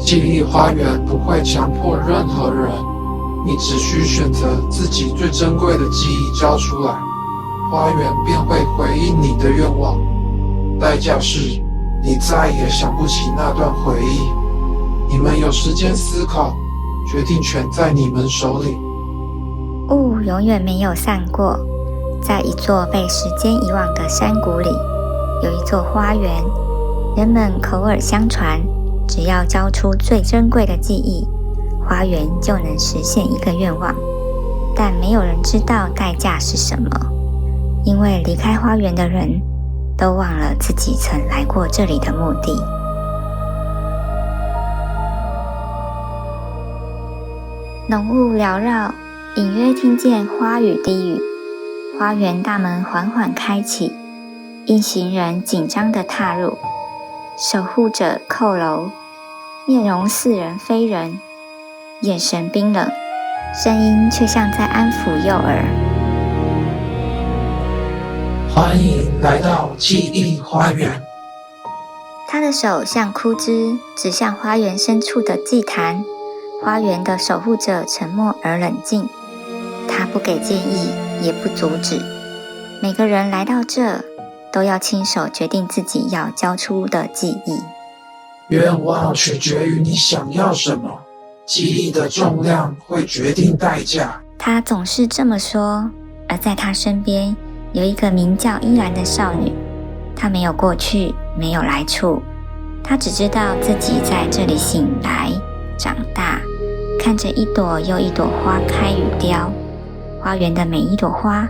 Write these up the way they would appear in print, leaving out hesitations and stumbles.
记忆花园不会强迫任何人，你只需选择自己最珍贵的记忆交出来，花园便会回应你的愿望。代价是，你再也想不起那段回忆。你们有时间思考，决定权在你们手里。雾永远没有散过，在一座被时间遗忘的山谷里，有一座花园。人们口耳相传，只要交出最珍贵的记忆，花园就能实现一个愿望。但没有人知道代价是什么，因为离开花园的人都忘了自己曾来过这里的目的。浓雾缭绕，隐约听见花雨低语。花园大门缓缓开启，一行人紧张地踏入。守护者扣楼，面容似人非人，眼神冰冷，声音却像在安抚幼儿。欢迎来到记忆花园。他的手像枯枝，指向花园深处的祭坛。花园的守护者沉默而冷静，他不给建议，也不阻止。每个人来到这，都要亲手决定自己要交出的记忆。愿望取决于你想要什么，记忆的重量会决定代价。他总是这么说，而在他身边有一个名叫依兰的少女。她没有过去，没有来处，她只知道自己在这里醒来、长大，看着一朵又一朵花开与凋。花园的每一朵花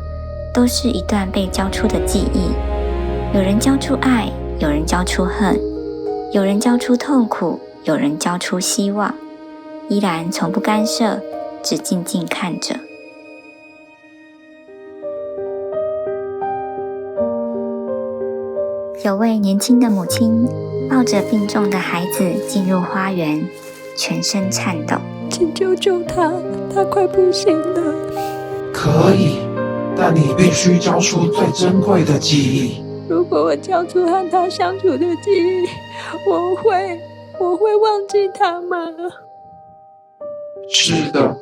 都是一段被交出的记忆。有人交出爱，有人交出恨，有人交出痛苦，有人交出希望。依然从不干涉，只静静看着。有位年轻的母亲抱着病重的孩子进入花园，全身颤抖。请救救他，他快不行了。可以，但你必须交出最珍贵的记忆。如果我交出和他相处的记忆，我会忘记他吗？是的，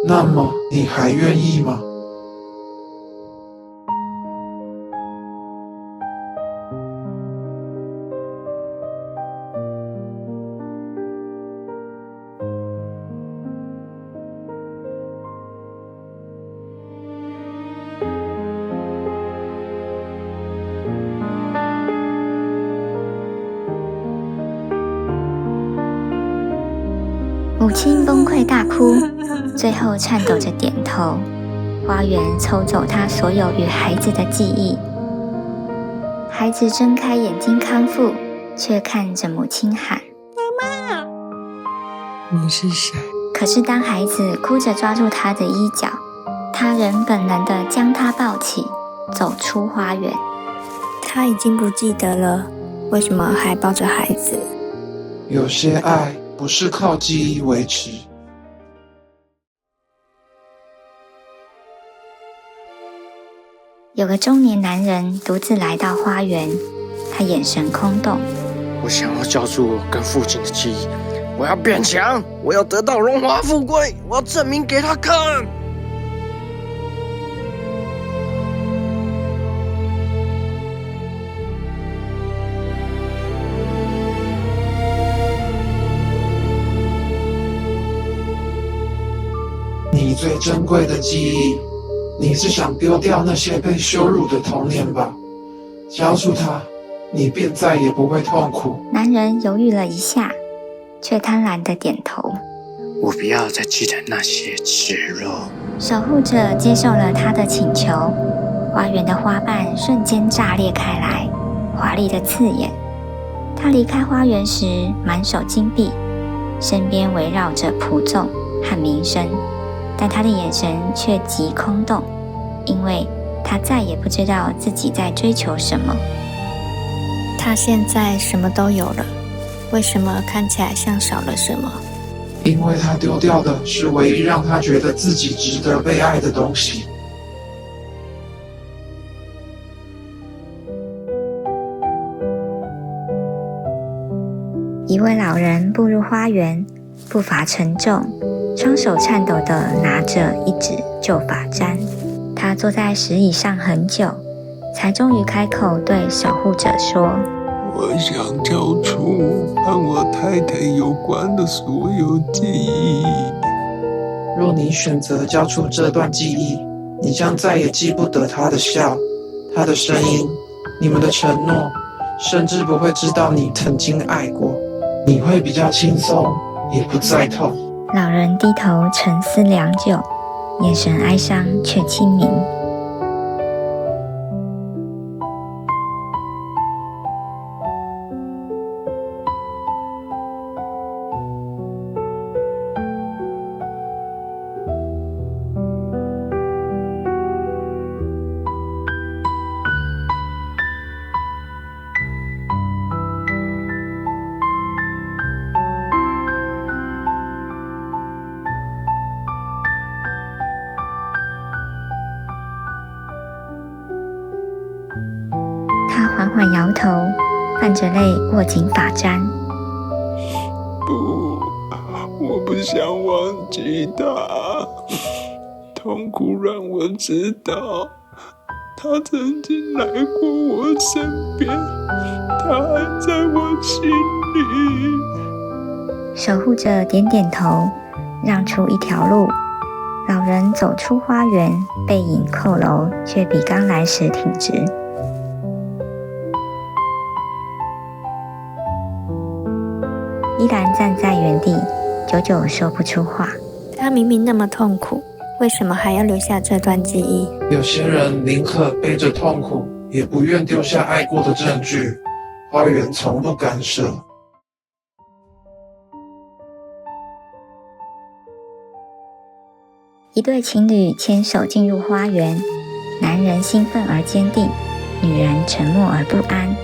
那么你还愿意吗？母亲崩溃大哭，最后颤抖着点头。花园抽走她所有与孩子的记忆。孩子睁开眼睛康复，却看着母亲喊：妈妈，你是谁？可是当孩子哭着抓住她的衣角，她仍本能地将她抱起，走出花园。他已经不记得了，为什么还抱着孩子？有些爱不是靠记忆维持。有个中年男人独自来到花园，他眼神空洞。我想要交出我跟父亲的记忆，我要变强，我要得到荣华富贵，我要证明给他看。你最珍贵的记忆，你是想丢掉那些被羞辱的童年吧？交出它，你便再也不会痛苦。男人犹豫了一下，却贪婪地点头。我不要再记得那些耻辱。守护者接受了他的请求，花园的花瓣瞬间炸裂开来，华丽的刺眼。他离开花园时满手金币，身边围绕着仆众和名声，但他的眼神却极空洞，因为他再也不知道自己在追求什么。他现在什么都有了，为什么看起来像少了什么？因为他丢掉的是唯一让他觉得自己值得被爱的东西。一位老人步入花园，步伐沉重，双手颤抖地拿着一纸旧发簪。他坐在石椅上很久，才终于开口对守护者说：我想交出和我太太有关的所有记忆。若你选择交出这段记忆，你将再也记不得她的笑，她的声音，你们的承诺，甚至不会知道你曾经爱过。你会比较轻松，也不再痛。老人低头沉思良久，眼神哀伤却清明。他缓缓摇头，泛着泪握紧发簪。不，我不想忘记他。痛苦让我知道，他曾经来过我身边，他还在我心里。守护者点点头，让出一条路。老人走出花园，背影佝偻，却比刚来时挺直。依然站在原地，久久说不出话。他明明那么痛苦，为什么还要留下这段记忆？有些人宁可背着痛苦，也不愿丢下爱过的证据。花园从不干涉。一对情侣牵手进入花园，男人兴奋而坚定，女人沉默而不安。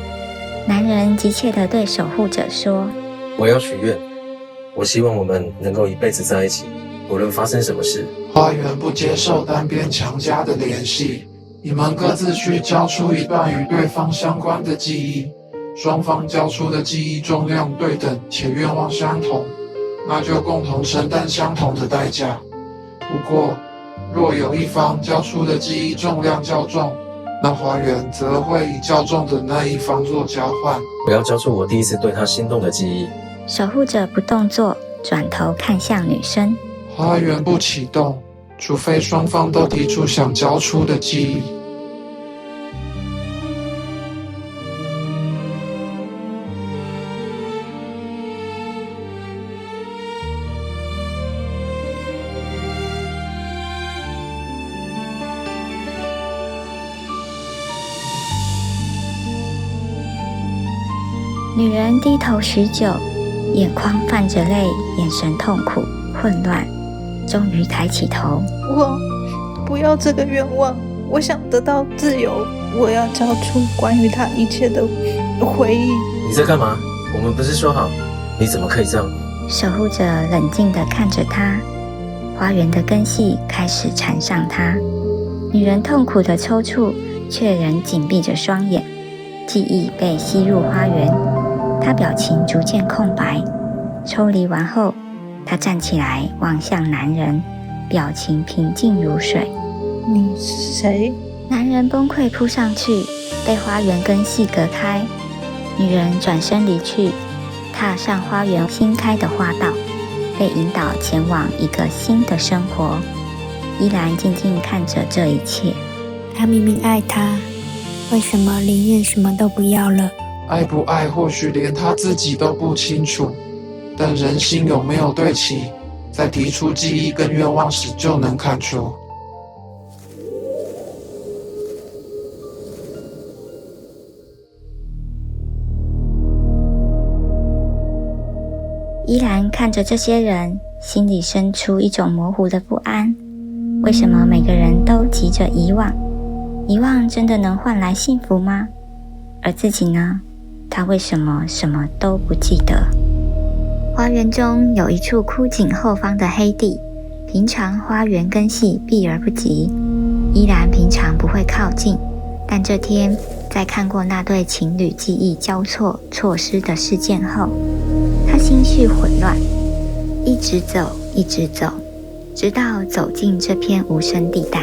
男人急切地对守护者说：我要许愿，我希望我们能够一辈子在一起，无论发生什么事。花园不接受单边强加的联系，你们各自去交出一段与对方相关的记忆，双方交出的记忆重量对等且愿望相同，那就共同承担相同的代价。不过，若有一方交出的记忆重量较重，那花园则会以较重的那一方做交换。我要交出我第一次对他心动的记忆。守护者不动作，转头看向女生。花园不启动，除非双方都提出想交出的记忆。女人低头许久，眼眶泛着泪，眼神痛苦混乱，终于抬起头。我不要这个愿望，我想得到自由，我要交出关于他一切的回忆。你在干嘛？我们不是说好，你怎么可以这样？守护者冷静地看着他，花园的根系开始缠上他。女人痛苦地抽搐，却仍紧闭着双眼。记忆被吸入花园，她表情逐渐空白。抽离完后，她站起来望向男人，表情平静如水。你是谁？男人崩溃扑上去，被花园根系隔开。女人转身离去，踏上花园新开的花道，被引导前往一个新的生活。依然静静看着这一切。他明明爱他，为什么宁愿什么都不要了？爱不爱，或许连他自己都不清楚，但人心有没有对齐，在提出记忆跟愿望时就能看出。依然看着这些人，心里生出一种模糊的不安。为什么每个人都急着遗忘？遗忘真的能换来幸福吗？而自己呢？他为什么什么都不记得？花园中有一处枯井后方的黑地，平常花园根系避而不及，依然平常不会靠近，但这天在看过那对情侣记忆交错错失的事件后，心绪混乱，一直走，一直走，直到走进这片无声地带。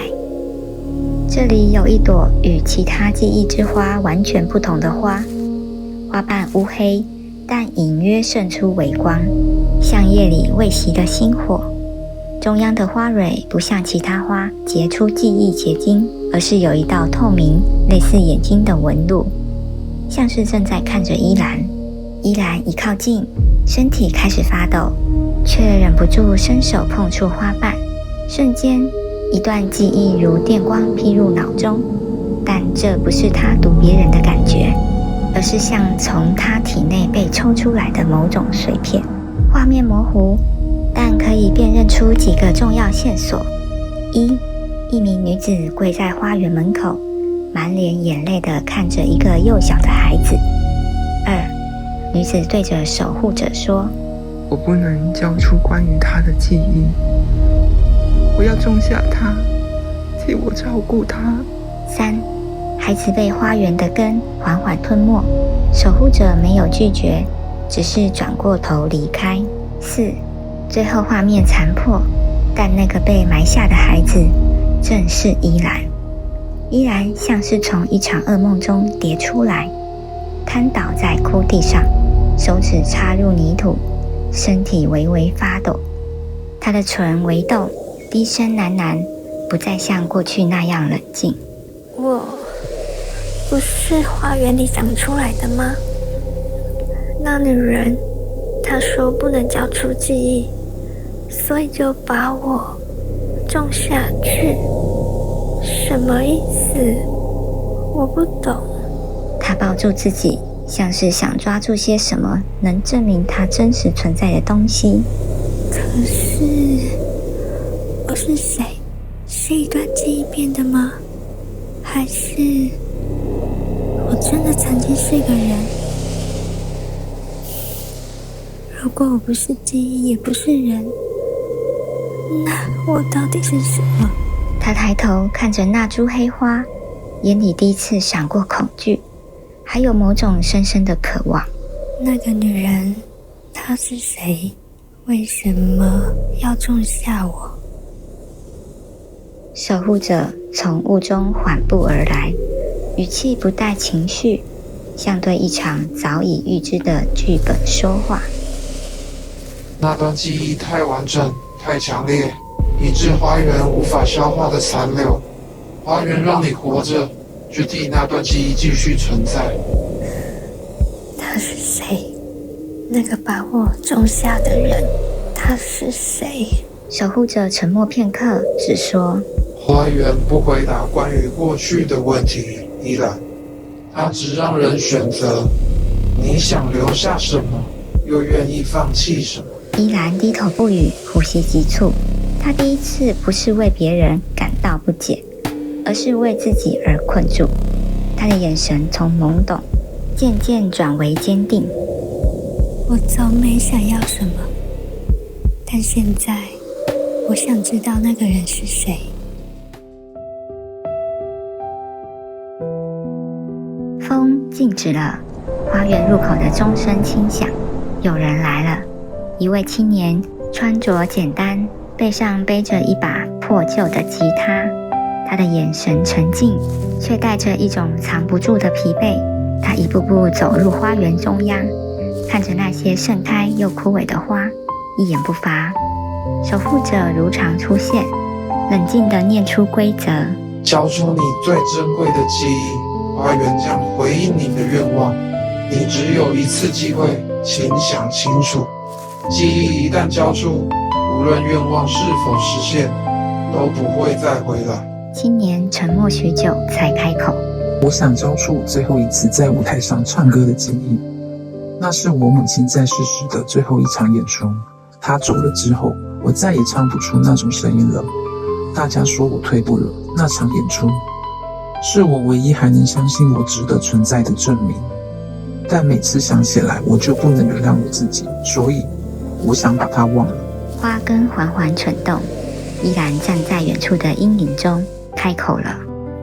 这里有一朵与其他记忆之花完全不同的花，花瓣乌黑，但隐约渗出微光，像夜里未熄的星火。中央的花蕊不像其他花结出记忆结晶，而是有一道透明类似眼睛的纹路，像是正在看着依兰。依兰一靠近，身体开始发抖，却忍不住伸手碰触花瓣，瞬间一段记忆如电光劈入脑中，但这不是他读别人的感觉，而是像从他体内被抽出来的某种碎片。画面模糊，但可以辨认出几个重要线索：一名女子跪在花园门口，满脸眼泪地看着一个幼小的孩子。2，女子对着守护者说：我不能交出关于他的记忆，我要种下他，替我照顾他。3，孩子被花园的根缓缓吞没，守护者没有拒绝，只是转过头离开。4，最后画面残破，但那个被埋下的孩子正是依兰。依兰像是从一场噩梦中跌出来，瘫倒在枯地上，手指插入泥土，身体微微发抖。她的唇微动，低声喃喃，不再像过去那样冷静。我不是花园里长出来的吗？那女人她说不能交出记忆，所以就把我种下去。什么意思？我不懂。他抱住自己，像是想抓住些什么能证明他真实存在的东西。可是我是谁？是一段记忆变的吗？还是我真的曾经是个人？如果我不是记忆，也不是人，那我到底是什么？他抬头看着那株黑花，眼里第一次闪过恐惧，还有某种深深的渴望。那个女人，她是谁？为什么要种下我？守护者从雾中缓步而来，语气不带情绪，像对一场早已预知的剧本说话。那段记忆太完整、太强烈，以致花园无法消化的残留。花园让你活着，就替那段记忆继续存在。他是谁？那个把我种下的人，他是谁？守护者沉默片刻，只说：花园不回答关于过去的问题，依兰，它只让人选择，你想留下什么，又愿意放弃什么。依兰低头不语，呼吸急促。他第一次不是为别人感到不解，而是为自己而困住。他的眼神从懵懂渐渐转为坚定。我从没想要什么，但现在我想知道那个人是谁。风静止了，花园入口的钟声轻响，有人来了。一位青年，穿着简单，背上背着一把破旧的吉他。他的眼神沉静，却带着一种藏不住的疲惫。他一步步走入花园中央，看着那些盛开又枯萎的花，一言不发。守护者如常出现，冷静地念出规则：交出你最珍贵的记忆，花园将回应你的愿望。你只有一次机会，请想清楚。记忆一旦交出，无论愿望是否实现，都不会再回来。青年沉默许久，才开口：我想交出我最后一次在舞台上唱歌的记忆，那是我母亲在世时的最后一场演出。她走了之后，我再也唱不出那种声音了。大家说我退步了，那场演出是我唯一还能相信我值得存在的证明。但每次想起来，我就不能原谅我自己，所以我想把它忘了。花根缓缓蠢动，依然站在远处的阴影中，开口了：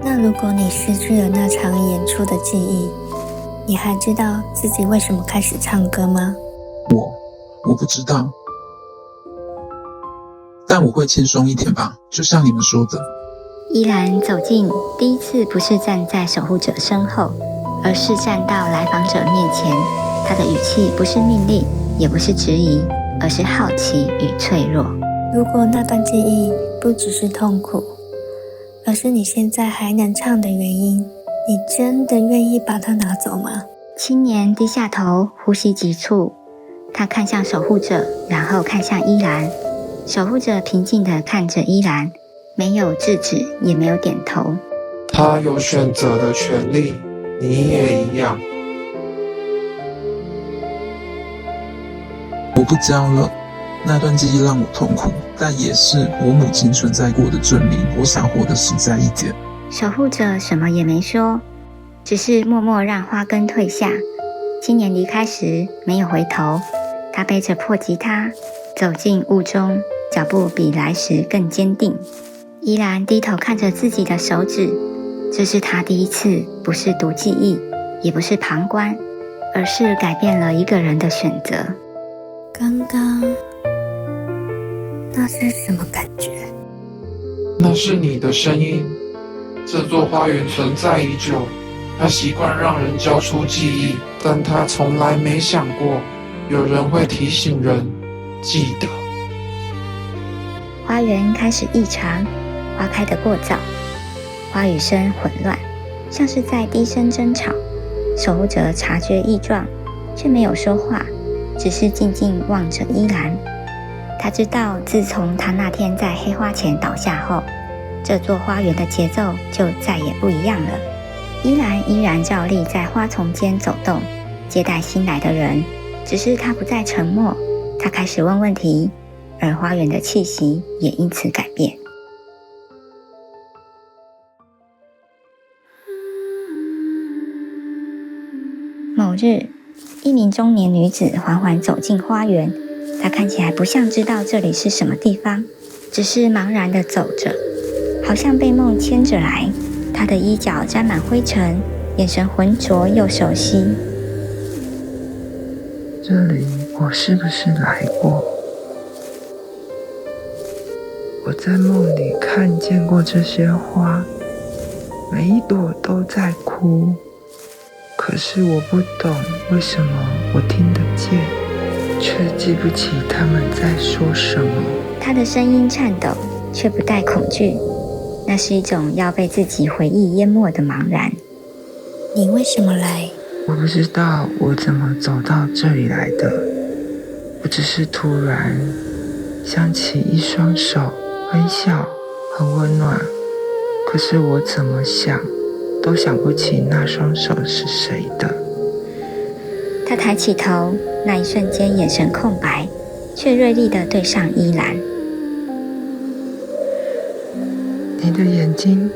那如果你失去了那场演出的记忆，你还知道自己为什么开始唱歌吗？我不知道，但我会轻松一点吧，就像你们说的。依然走近，第一次不是站在守护者身后，而是站到来访者面前。他的语气不是命令，也不是质疑，而是好奇与脆弱。如果那段记忆不只是痛苦，而是你现在还能唱的原因，你真的愿意把它拿走吗？青年低下头，呼吸急促。他看向守护者，然后看向依兰。守护者平静地看着依兰，没有制止，也没有点头。他有选择的权利，你也一样。我不教了，那段记忆让我痛苦，但也是我母亲存在过的证明。我想活得实在一点。守护者什么也没说，只是默默让花根退下。青年离开时没有回头，他背着破吉他走进雾中，脚步比来时更坚定。依然低头看着自己的手指，这是他第一次不是读记忆，也不是旁观，而是改变了一个人的选择。刚刚那是什么感觉？那是你的声音。这座花园存在已久，它习惯让人交出记忆，但它从来没想过有人会提醒人记得。花园开始异常，花开得过早，花语声混乱，像是在低声争吵。守护者察觉异状，却没有说话，只是静静望着依兰。他知道，自从他那天在黑花前倒下后，这座花园的节奏就再也不一样了。依兰依然照例在花丛间走动，接待新来的人，只是他不再沉默，他开始问问题，而花园的气息也因此改变。某日，一名中年女子缓缓走进花园，她看起来不像知道这里是什么地方，只是茫然地走着，好像被梦牵着来。她的衣角沾满灰尘，眼神浑浊又熟悉。这里我是不是来过？我在梦里看见过这些花，每一朵都在哭，可是我不懂为什么我听得见，却记不起他们在说什么。他的声音颤抖，却不带恐惧，那是一种要被自己回忆淹没的茫然。你为什么来？我不知道我怎么走到这里来的，我只是突然想起一双手，很小，很温暖，可是我怎么想都想不起那双手是谁的。他抬起头，那一瞬间眼神空白，却锐利地对上依兰。你的眼睛，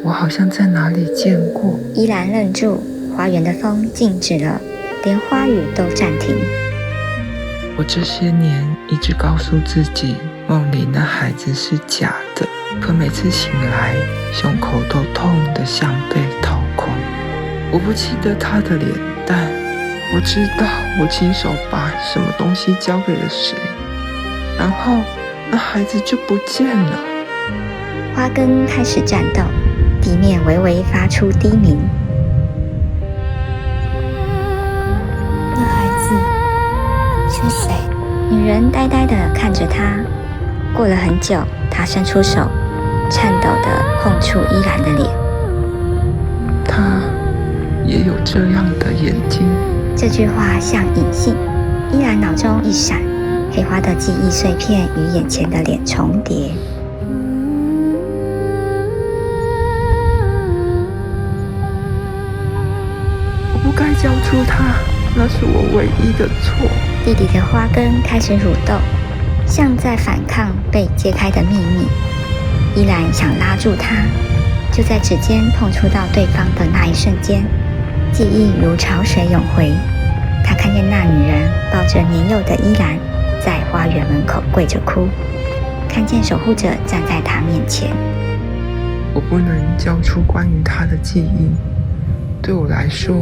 我好像在哪里见过。依兰愣住，花园的风静止了，连花语都暂停。我这些年一直告诉自己，梦里那孩子是假的，可每次醒来，胸口都痛得像被掏空。我不记得他的脸，但我知道我亲手把什么东西交给了谁，然后那孩子就不见了。花根开始颤抖，地面微微发出低鸣。那孩子是谁？女人呆呆地看着他。过了很久，她伸出手，颤抖地碰触依兰的脸。他也有这样的眼睛。这句话像隐性，依兰脑中一闪，黑花的记忆碎片与眼前的脸重叠。我不该交出他，那是我唯一的错。弟弟的花根开始蠕动，像在反抗被揭开的秘密。依兰想拉住他，就在指尖碰触到对方的那一瞬间，记忆如潮水涌回。他看见那女人抱着年幼的依兰，在花园门口跪着哭，看见守护者站在他面前。我不能交出关于他的记忆，对我来说，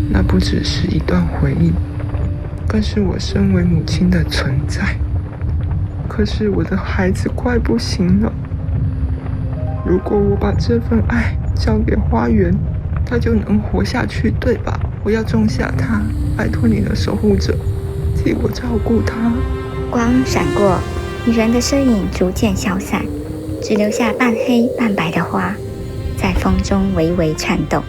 那不只是一段回忆，更是我身为母亲的存在。可是我的孩子快不行了，如果我把这份爱交给花园，他就能活下去，对吧？我要种下它，拜托你的守护者，替我照顾它。光闪过，女人的身影逐渐消散，只留下半黑半白的花，在风中微微颤动。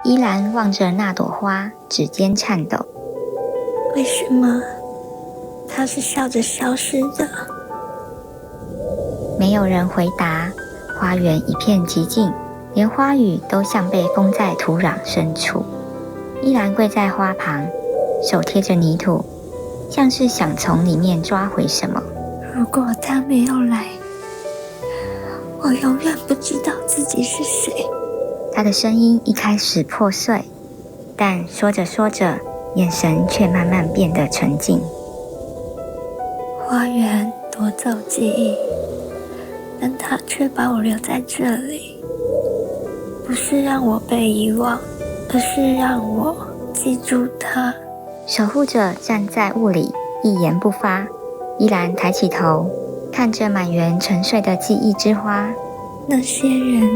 依兰望着那朵花，指尖颤抖。为什么它是笑着消失的？没有人回答，花园一片寂静，连花语都像被封在土壤深处。依兰跪在花旁，手贴着泥土，像是想从里面抓回什么。如果他没有来，我永远不知道自己是谁。他的声音一开始破碎，但说着说着，眼神却慢慢变得沉静。花园夺走记忆，但它却把我留在这里，不是让我被遗忘，而是让我记住它。守护者站在雾里，一言不发。依兰抬起头，看着满园沉睡的记忆之花。那些人，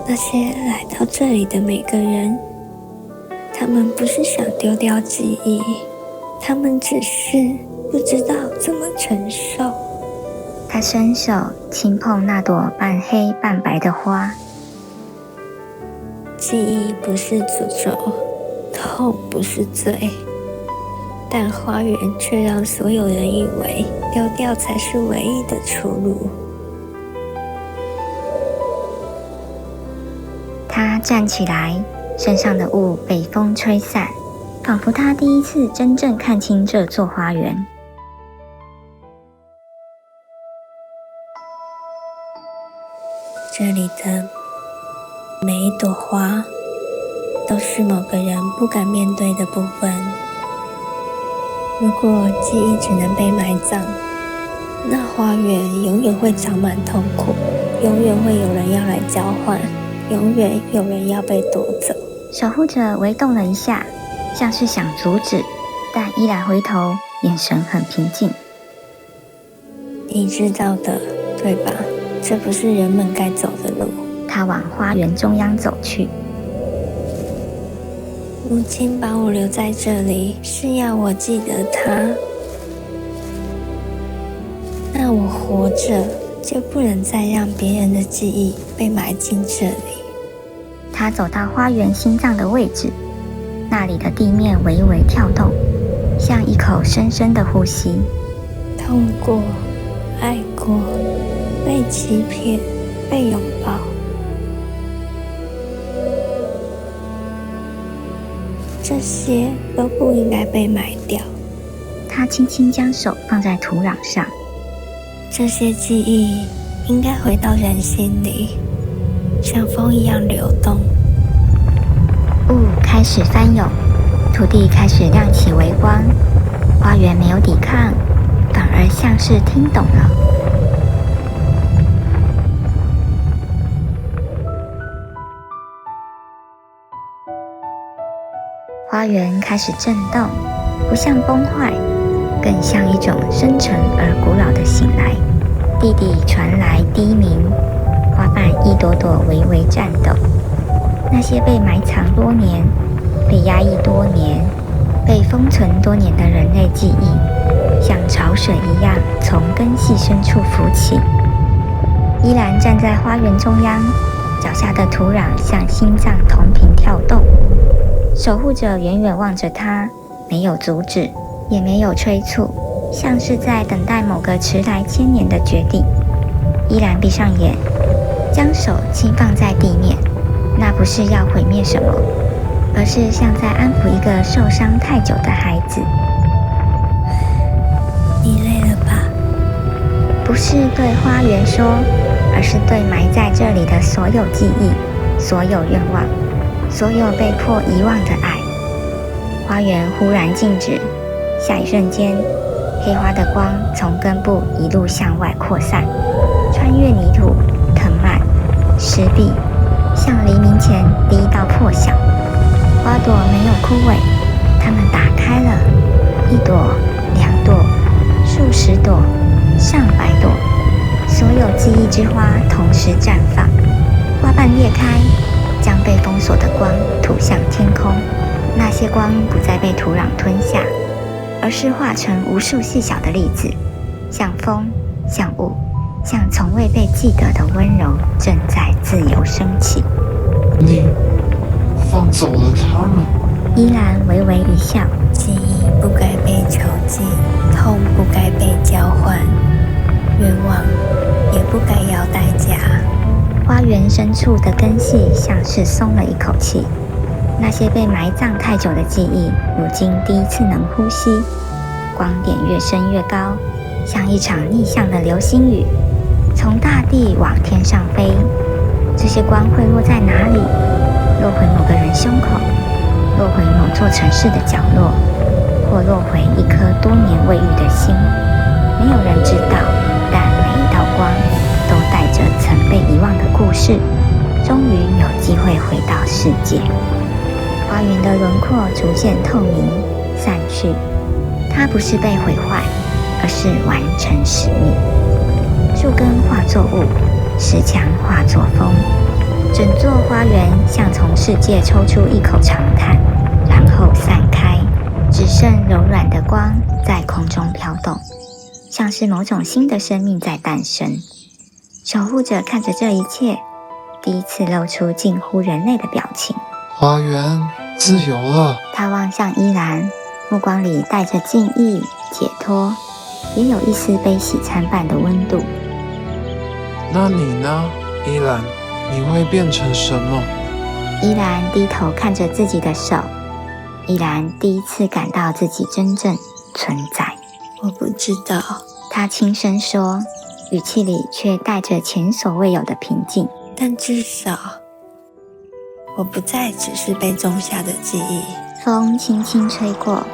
那些来到这里的每个人，他们不是想丢掉记忆，他们只是不知道怎么承受。他伸手轻碰那朵半黑半白的花。记忆不是诅咒，痛不是罪，但花园却让所有人以为丢掉才是唯一的出路。他站起来，身上的雾被风吹散，仿佛他第一次真正看清这座花园。这里的每一朵花都是某个人不敢面对的部分。如果记忆只能被埋葬，那花园永远会长满痛苦，永远会有人要来交换，永远有人要被夺走。守护者微动了一下，像是想阻止，但依然回头，眼神很平静。你知道的，对吧？这不是人们该走的路。他往花园中央走去。母亲把我留在这里，是要我记得她。那我活着，就不能再让别人的记忆被埋进这里。他走到花园心脏的位置，那里的地面微微跳动，像一口深深的呼吸。痛过，爱过，被欺骗，被拥抱，这些都不应该被埋掉。他轻轻将手放在土壤上。这些记忆应该回到人心里，像风一样流动。雾开始翻涌，土地开始亮起微光。花园没有抵抗，反而像是听懂了。花园开始震动，不像崩坏，更像一种深沉而古老的醒来。地底传来低鸣，花瓣一朵朵微微颤抖。那些被埋藏多年、被压抑多年、被封存多年的人类记忆，像潮水一样从根系深处浮起。依然站在花园中央，脚下的土壤像心脏同频跳动。守护者远远望着他，没有阻止，也没有催促，像是在等待某个迟来千年的决定。依然闭上眼，将手轻放在地面，那不是要毁灭什么，而是像在安抚一个受伤太久的孩子。你累了吧？不是对花园说，而是对埋在这里的所有记忆、所有愿望、所有被迫遗忘的爱。花园忽然静止，下一瞬间，黑花的光从根部一路向外扩散，穿越泥土、藤蔓、石壁，像黎明前第一道破晓。花朵没有枯萎，它们打开了，1朵、2朵、数十朵、上百朵，所有记忆之花同时绽放。花瓣裂开，将被封锁的光吐向天空。那些光不再被土壤吞下，而是化成无数细小的粒子，像风，像雾，像从未被记得的温柔，正在自由升起。你放走了他们。依兰微微一笑，记忆不该被囚禁，痛不该被交换，愿望也不该要代价。花园深处的根系像是松了一口气，那些被埋葬太久的记忆，如今第一次能呼吸。光点越升越高，像一场逆向的流星雨，从大地往天上飞。这些光会落在哪里？落回某个人胸口，落回某座城市的角落，或落回一颗多年未愈的心。没有人知道，但每一道光都带着曾被遗忘的故事，终于有机会回到世界。花园的轮廓逐渐透明散去，它不是被毁坏，而是完成使命。树根化作雾，石墙化作风，整座花园像从世界抽出一口长叹，然后散开，只剩柔软的光在空中飘动，像是某种新的生命在诞生。守护者看着这一切，第一次露出近乎人类的表情。花园自由了。他望向依兰，目光里带着敬意、解脱，也有一丝悲喜参半的温度。那你呢，依兰？你会变成什么？依兰低头看着自己的手，依兰第一次感到自己真正存在。我不知道，他轻声说，语气里却带着前所未有的平静。但至少我不再只是被种下的记忆。风轻轻吹过，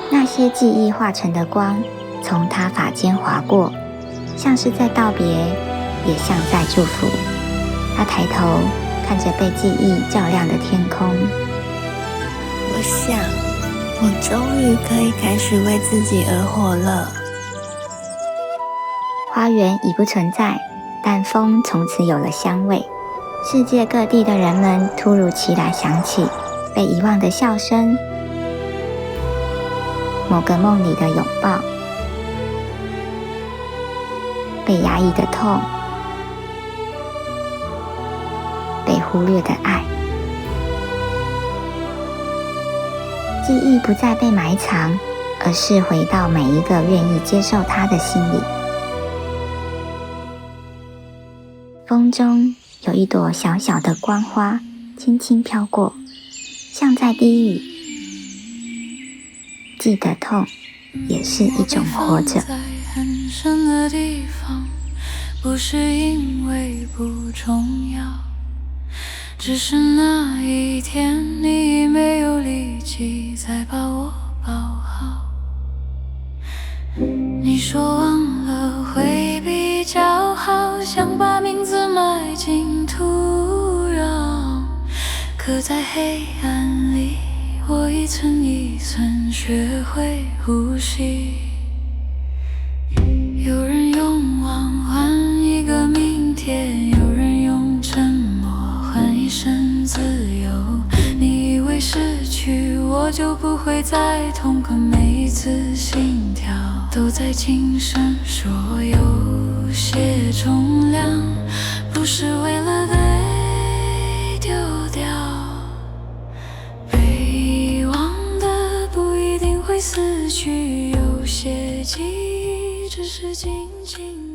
那些记忆化成的光从他发间划过，像是在道别，也像在祝福。他抬头看着被记忆照亮的天空。我想，我终于可以开始为自己而活了。花园已不存在，但风从此有了香味。世界各地的人们突如其来想起被遗忘的笑声，某个梦里的拥抱，被压抑的痛，被忽略的爱。记忆不再被埋藏，而是回到每一个愿意接受它的心里。风中有一朵小小的光花轻轻飘过，像在低语，记得痛也是一种活着。在很深的地方，不是因为不重要，只是那一天你没有力气再把我抱好。你说忘了会比较好，想把名字埋进土壤，可在黑暗里我一寸一寸学会呼吸。有人用忘换一个明天，有人用沉默换一生自由。你以为失去我就不会再痛，可每一次心跳都在轻声说，有些重量不是为了被丢掉，被遗忘的不一定会死去，有些记忆只是静静